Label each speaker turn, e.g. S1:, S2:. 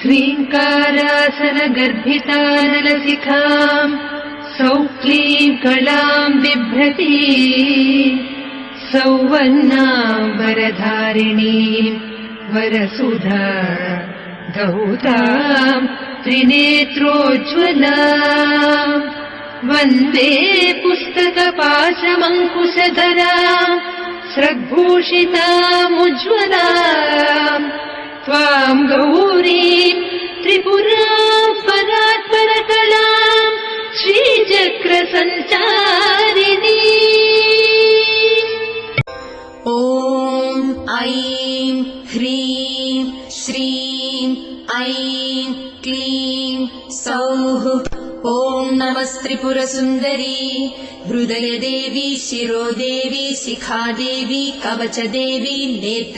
S1: ह्रीङ्कारासनगर्भितानलशिखाम् सौक्लीम् कलाम् बिभ्रती सौवर्णाम् वरधारिणीम् वरसुधा धौताम् त्रिनेत्रोज्ज्वलाम् वन्दे पुस्तकपाशमङ्कुशधराम् स्रग्भूषितामुज्ज्वलाम् त्वाम् गौरीम् त्रिपुराम् परात्परकलाम् श्रीचक्रसञ्चारिणी।
S2: ॐ ऐं ह्रीं श्रीं ऐं क्लीं सौः। ॐ नमस्त्रिपुरसुन्दरी हृदयदेवी शिरोदेवी शिखादेवी कवचदेवी नेत्र